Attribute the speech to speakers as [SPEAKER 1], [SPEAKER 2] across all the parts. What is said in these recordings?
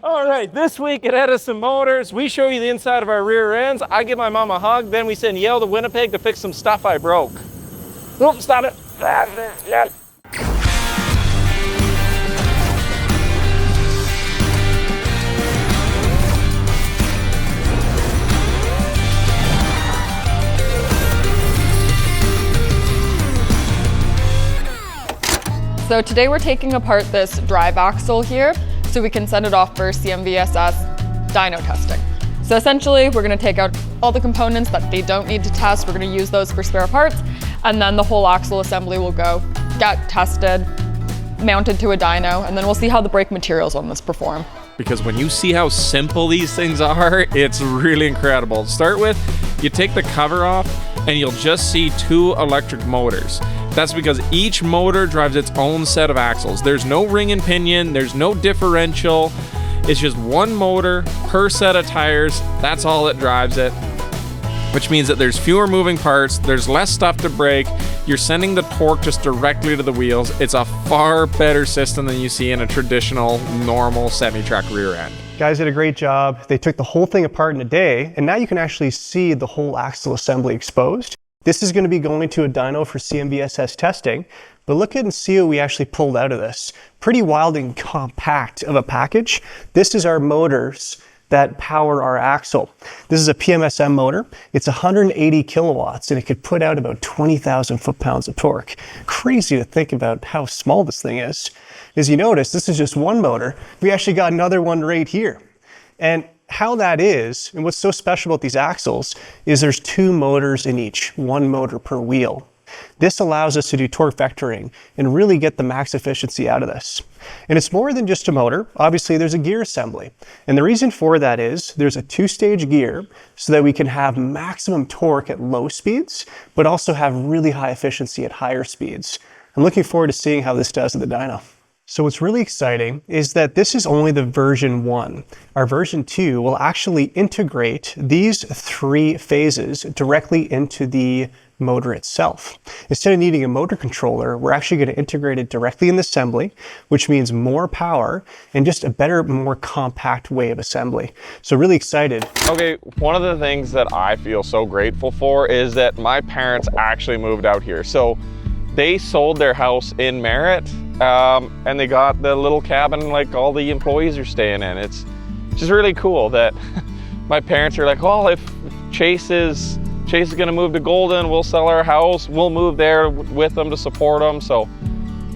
[SPEAKER 1] All right, this week at Edison Motors, we show you the inside of our rear ends. I give my mom a hug, then we send Yael to Winnipeg to fix some stuff I broke. Oops, stop it.
[SPEAKER 2] So today we're taking apart this drive axle here so we can send it off for CMVSS dyno testing. So essentially we're going to take out all the components that they don't need to test. We're going to use those for spare parts, and then the whole axle assembly will get tested, mounted to a dyno, and then we'll see how the brake materials on this perform.
[SPEAKER 1] Because when you see how simple these things are, it's really incredible. To start with, you take the cover off and you'll just see 2 electric motors. That's because each motor drives its own set of axles. There's no ring and pinion, there's no differential. It's just one motor per set of tires. That's all that drives it, which means that there's fewer moving parts, there's less stuff to brake, you're sending the torque just directly to the wheels. It's a far better system than you see in a traditional, normal semi-truck rear end.
[SPEAKER 3] Guys did a great job. They took the whole thing apart in a day, and now you can actually see the whole axle assembly exposed. This is going to be going to a dyno for CMVSS testing, but look at and see what we actually pulled out of this. Pretty wild and compact of a package. This is our motors that power our axle. This is a PMSM motor. It's 180 kilowatts and it could put out about 20,000 foot-pounds of torque. Crazy to think about how small this thing is. As you notice, this is just one motor. We actually got another one right here. And how that is, and what's so special about these axles, is there's 2 motors in each, 1 motor per wheel. This allows us to do torque vectoring and really get the max efficiency out of this. And it's more than just a motor. Obviously, there's a gear assembly. And the reason for that is there's a 2-stage gear so that we can have maximum torque at low speeds, but also have really high efficiency at higher speeds. I'm looking forward to seeing how this does at the dyno. So what's really exciting is that this is only the version 1. Our version 2 will actually integrate these 3 phases directly into the motor itself. Instead of needing a motor controller, we're actually going to integrate it directly in the assembly, which means more power and just a better, more compact way of assembly. So really excited.
[SPEAKER 1] Okay, one of the things that I feel so grateful for is that my parents actually moved out here. So they sold their house in Merritt, and they got the little cabin like all the employees are staying in. It's just really cool that my parents are like, oh, if Chace is gonna move to Golden, we'll sell our house, we'll move there with them to support them. So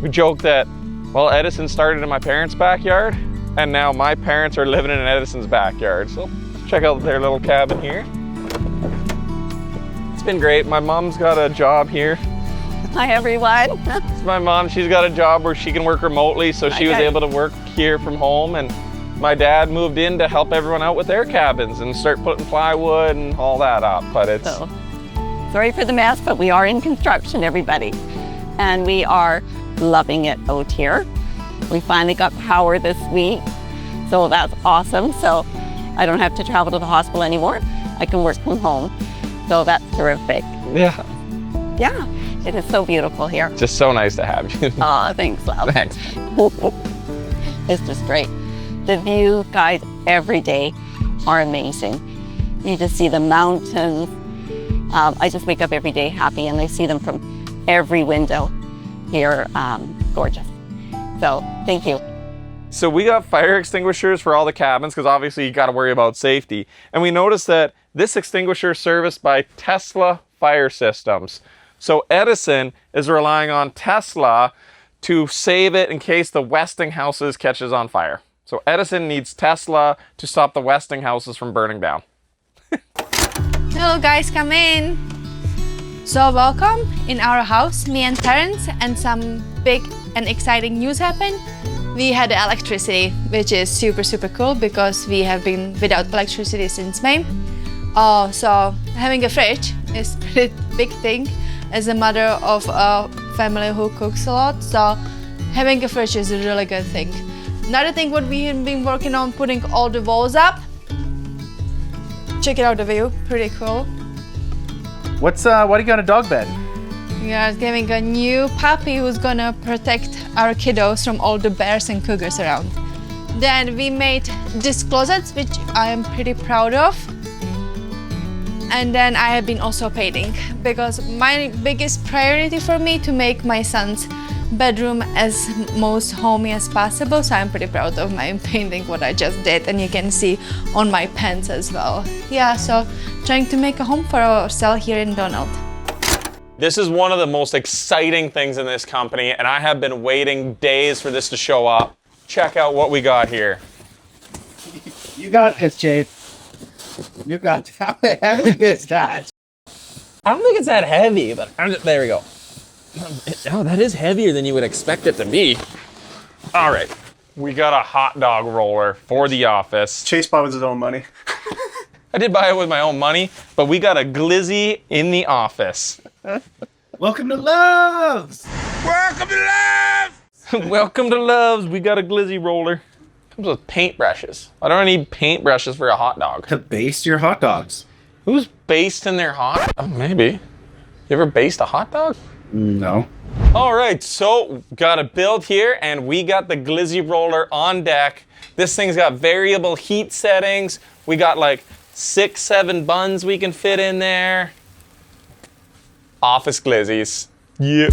[SPEAKER 1] we joke that, well, Edison started in my parents' backyard, and now my parents are living in Edison's backyard. So check out their little cabin here. It's been great. My mom's got a job here.
[SPEAKER 4] Hi everyone.
[SPEAKER 1] It's my mom, she's got a job where she can work remotely, so she was able to work here from home, and my dad moved in to help everyone out with their cabins and start putting plywood and all that up. But it's...
[SPEAKER 4] So, sorry for the mess, but we are in construction, everybody. And we are loving it out here. We finally got power this week, so that's awesome. So I don't have to travel to the hospital anymore. I can work from home. So that's terrific.
[SPEAKER 1] Yeah.
[SPEAKER 4] Yeah. It is so beautiful here.
[SPEAKER 1] Just so nice to have you.
[SPEAKER 4] Oh, thanks, love.
[SPEAKER 1] Thanks.
[SPEAKER 4] It's just great. The view, guys, every day are amazing. You just see the mountains. I just wake up every day happy, and I see them from every window here. Gorgeous. So, thank you.
[SPEAKER 1] So we got fire extinguishers for all the cabins, because obviously you got to worry about safety. And we noticed that this extinguisher is serviced by Tesla Fire Systems. So Edison is relying on Tesla to save it in case the WestingHouses catches on fire. So Edison needs Tesla to stop the WestingHouses from burning down.
[SPEAKER 5] Hello guys, come in. So welcome in our house, me and parents, and some big and exciting news happened. We had electricity, which is super cool because we have been without electricity since May. So having a fridge is a pretty big thing. As a mother of a family who cooks a lot, so having a fridge is a really good thing. Another thing what we have been working on, putting all the walls up. Check it out, the view, pretty cool.
[SPEAKER 6] Why do you got a dog bed?
[SPEAKER 5] We are giving a new puppy who's gonna protect our kiddos from all the bears and cougars around. Then we made this closet, which I am pretty proud of. And then I have been also painting because my biggest priority for me to make my son's bedroom as most homey as possible. So I'm pretty proud of my painting, what I just did, and you can see on my pants as well. Yeah, so trying to make a home for ourselves here in Donald.
[SPEAKER 1] This is one of the most exciting things in this company, and I have been waiting days for this to show up. Check out what we got here.
[SPEAKER 6] You got this, Chace. You got how heavy is that?
[SPEAKER 7] I don't think it's that heavy, but there we go. Oh, that is heavier than you would expect it to be.
[SPEAKER 1] All right, we got a hot dog roller for the office.
[SPEAKER 3] Chace bought with his own money.
[SPEAKER 1] I did buy it with my own money, but we got a glizzy in the office.
[SPEAKER 6] Welcome to Love's.
[SPEAKER 1] Welcome to Love's! Welcome to Love's. We got a glizzy roller. Comes with paintbrushes. I don't need paintbrushes for a hot dog.
[SPEAKER 6] To baste your hot dogs.
[SPEAKER 1] Who's basting their hot? Oh, maybe. You ever baste a hot dog?
[SPEAKER 6] No.
[SPEAKER 1] All right, so got a build here, and we got the glizzy roller on deck. This thing's got variable heat settings. We got like 6, 7 buns we can fit in there. Office glizzies. Yeah.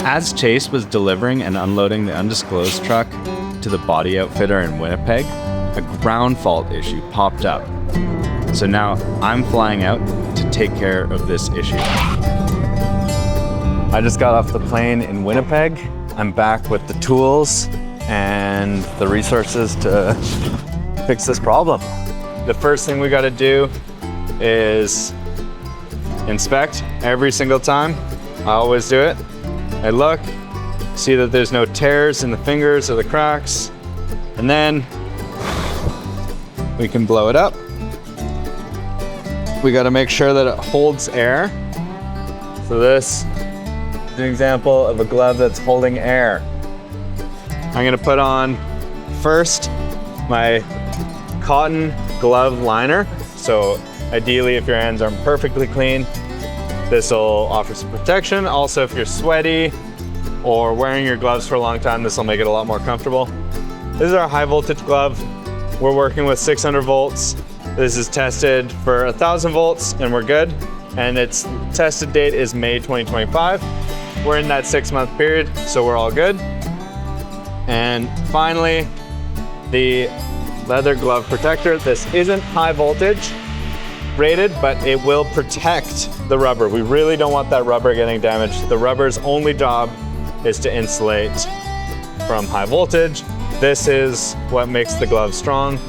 [SPEAKER 8] As Chace was delivering and unloading the Undisclosed Truck to the body outfitter in Winnipeg, a ground fault issue popped up. So now I'm flying out to take care of this issue. I just got off the plane in Winnipeg. I'm back with the tools and the resources to fix this problem. The first thing we gotta do is inspect every single time. I always do it. I look, see that there's no tears in the fingers or the cracks, and then we can blow it up. We gotta make sure that it holds air. So this is an example of a glove that's holding air. I'm gonna put on first my cotton glove liner. So ideally, if your hands aren't perfectly clean, this will offer some protection. Also, if you're sweaty or wearing your gloves for a long time, this will make it a lot more comfortable. This is our high voltage glove. We're working with 600 volts. This is tested for 1,000 volts and we're good. And its tested date is May 2025. We're in that 6-month period, so we're all good. And finally, the leather glove protector. This isn't high voltage rated, but it will protect the rubber. We really don't want that rubber getting damaged. The rubber's only job is to insulate from high voltage. This is what makes the glove strong.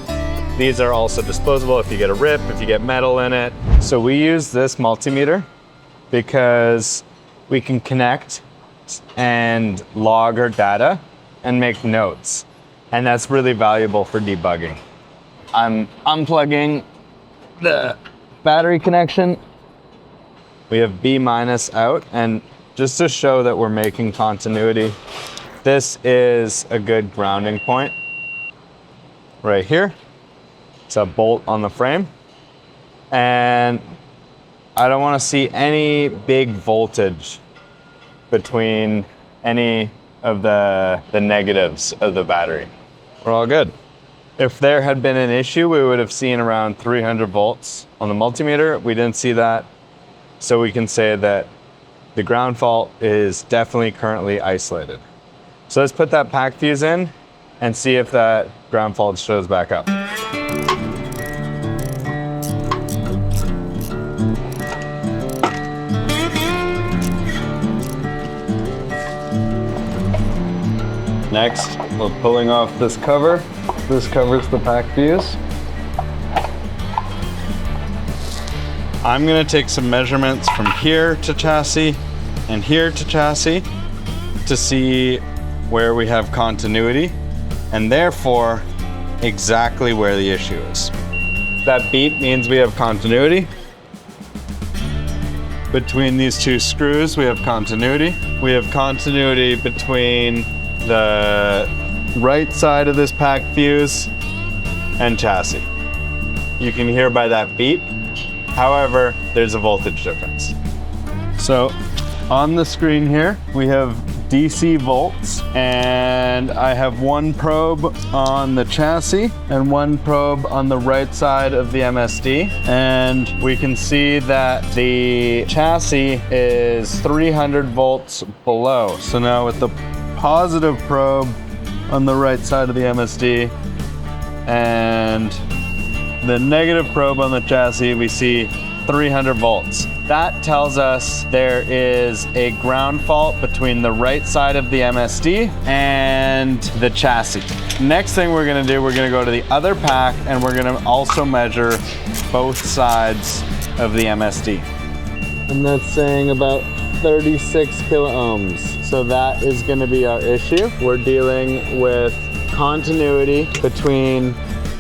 [SPEAKER 8] These are also disposable if you get a rip, if you get metal in it. So we use this multimeter because we can connect and log our data and make notes. And that's really valuable for debugging. I'm unplugging the battery connection. We have B- out, and just to show that we're making continuity, this is a good grounding point right here. It's a bolt on the frame, and I don't want to see any big voltage between any of the negatives of the battery. We're all good. If there had been an issue, we would have seen around 300 volts on the multimeter. We didn't see that, so we can say that the ground fault is definitely currently isolated. So let's put that pack fuse in and see if that ground fault shows back up. Next, we're pulling off this cover. This covers the pack fuse. I'm gonna take some measurements from here to chassis and here to chassis to see where we have continuity and therefore exactly where the issue is. That beep means we have continuity. Between these two screws, we have continuity. We have continuity between the right side of this pack fuse and chassis. You can hear by that beep. However, there's a voltage difference. So on the screen here, we have DC volts, and I have one probe on the chassis and one probe on the right side of the MSD. And we can see that the chassis is 300 volts below. So now with the positive probe on the right side of the MSD and the negative probe on the chassis, we see 300 volts. That tells us there is a ground fault between the right side of the MSD and the chassis. Next thing we're gonna do, we're gonna go to the other pack and we're gonna also measure both sides of the MSD. And that's saying about 36 kilo ohms. So that is gonna be our issue. We're dealing with continuity between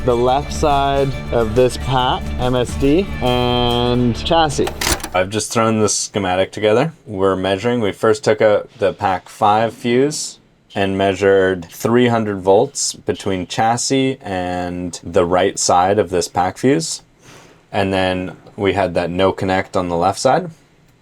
[SPEAKER 8] the left side of this pack, MSD, and chassis. I've just thrown this schematic together. We're measuring. We first took out the pack 5 fuse and measured 300 volts between chassis and the right side of this pack fuse. And then we had that no connect on the left side,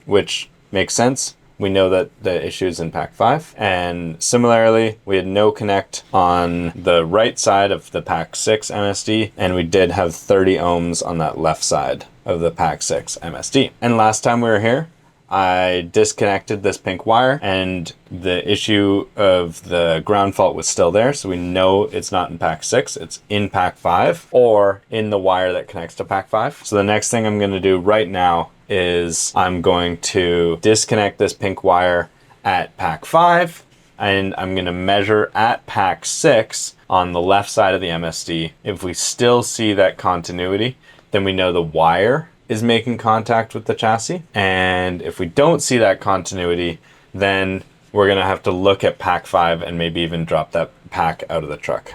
[SPEAKER 8] which makes sense. We know that the issue is in pack 5. And similarly, we had no connect on the right side of the pack 6 MSD, and we did have 30 ohms on that left side of the pack 6 MSD. And last time we were here, I disconnected this pink wire and the issue of the ground fault was still there. So we know it's not in pack 6, it's in pack 5 or in the wire that connects to pack 5. So the next thing I'm gonna do right now is I'm going to disconnect this pink wire at pack 5 and I'm gonna measure at pack 6 on the left side of the MSD. If we still see that continuity, then we know the wire is making contact with the chassis. And if we don't see that continuity, then we're gonna have to look at pack 5 and maybe even drop that pack out of the truck.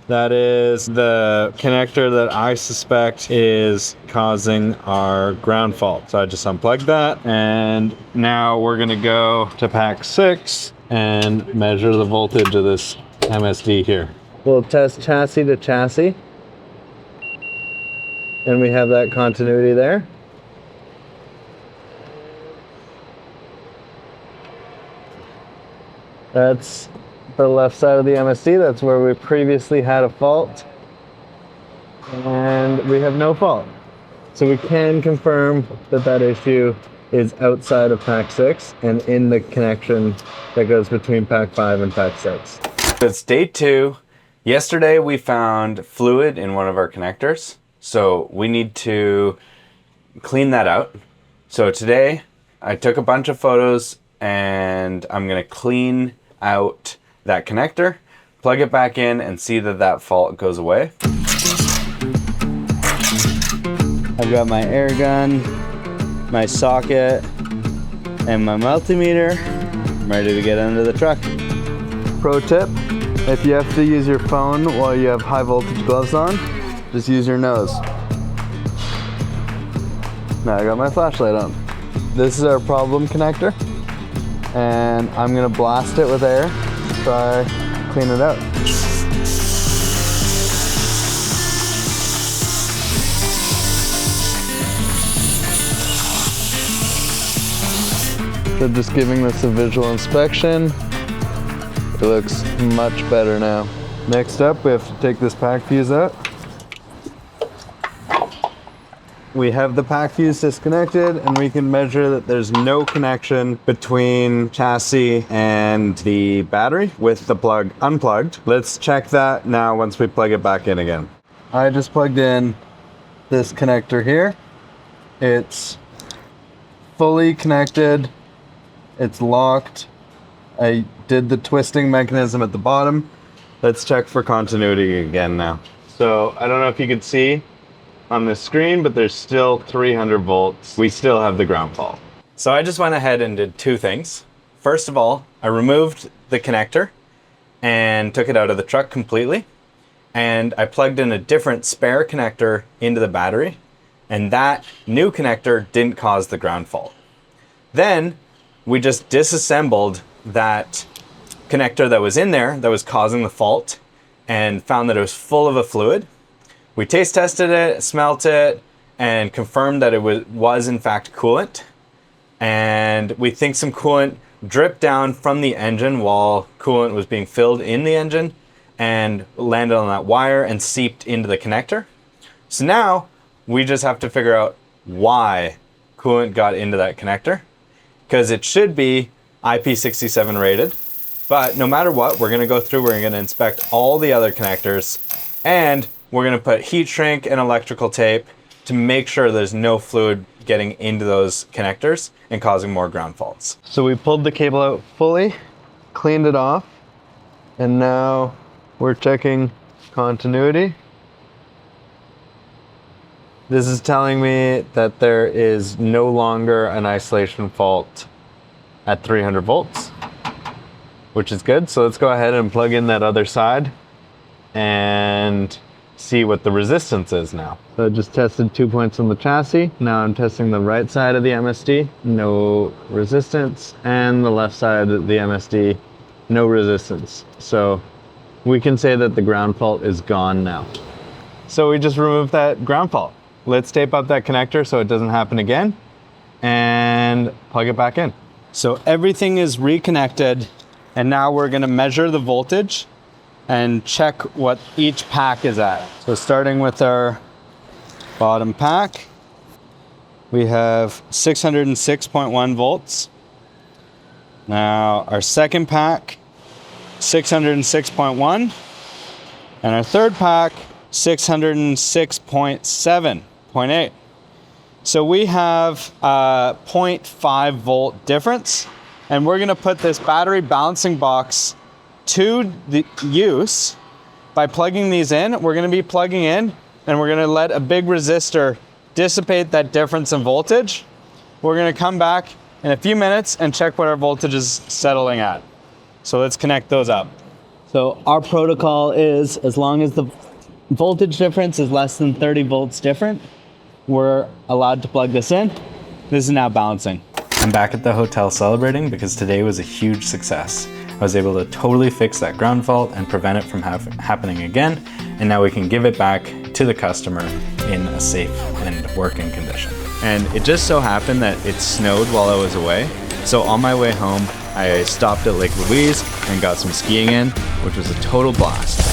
[SPEAKER 8] That is the connector that I suspect is causing our ground fault. So I just unplugged that, and now we're gonna go to pack 6 and measure the voltage of this MSD here. We'll test chassis to chassis, and we have that continuity there. That's the left side of the MSD. That's where we previously had a fault, and we have no fault. So we can confirm that that issue is outside of pack 6 and in the connection that goes between pack 5 and pack 6. It's day 2. Yesterday we found fluid in one of our connectors, so we need to clean that out. So today I took a bunch of photos and I'm gonna clean out that connector, plug it back in, and see that that fault goes away. I've got my air gun, my socket, and my multimeter. I'm ready to get under the truck. Pro tip, if you have to use your phone while you have high voltage gloves on, just use your nose. Now I got my flashlight on. This is our problem connector, and I'm gonna blast it with air. Try clean it out. So just giving this a visual inspection, it looks much better now. Next up, we have to take this pack fuse out. We have the pack fuse disconnected, and we can measure that there's no connection between chassis and the battery with the plug unplugged. Let's check that now once we plug it back in again. I just plugged in this connector here. It's fully connected. It's locked. I did the twisting mechanism at the bottom. Let's check for continuity again now. So I don't know if you can see on the screen, but there's still 300 volts. We still have the ground fault. So I just went ahead and did 2 things. First of all, I removed the connector and took it out of the truck completely. And I plugged in a different spare connector into the battery, and that new connector didn't cause the ground fault. Then we just disassembled that connector that was in there that was causing the fault and found that it was full of a fluid. We taste tested it, smelt it, and confirmed that it was in fact coolant. and we think some coolant dripped down from the engine while coolant was being filled in the engine and landed on that wire and seeped into the connector. So now we just have to figure out why coolant got into that connector, because it should be IP67 rated. But no matter what, we're gonna go through, we're gonna inspect all the other connectors, and we're gonna put heat shrink and electrical tape to make sure there's no fluid getting into those connectors and causing more ground faults. So we pulled the cable out fully, cleaned it off, and now we're checking continuity. This is telling me that there is no longer an isolation fault at 300 volts, which is good. So let's go ahead and plug in that other side and see what the resistance is now. So I just tested 2 points on the chassis. Now I'm testing the right side of the MSD, no resistance, and the left side of the MSD, no resistance. So we can say that the ground fault is gone now. So we just removed that ground fault. Let's tape up that connector so it doesn't happen again and plug it back in. So everything is reconnected, and now we're gonna measure the voltage and check what each pack is at. So starting with our bottom pack, we have 606.1 volts. Now our second pack, 606.1, and our third pack, 606.7.8. So we have a 0.5 volt difference, and we're gonna put this battery balancing box to the use by plugging these in. We're gonna be plugging in, and we're gonna let a big resistor dissipate that difference in voltage. We're gonna come back in a few minutes and check what our voltage is settling at. So let's connect those up. So our protocol is, as long as the voltage difference is less than 30 volts different, we're allowed to plug this in. This is now balancing. I'm back at the hotel celebrating because today was a huge success. I was able to totally fix that ground fault and prevent it from happening again, and now we can give it back to the customer in a safe and working condition. And it just so happened that it snowed while I was away, so on my way home, I stopped at Lake Louise and got some skiing in, which was a total blast.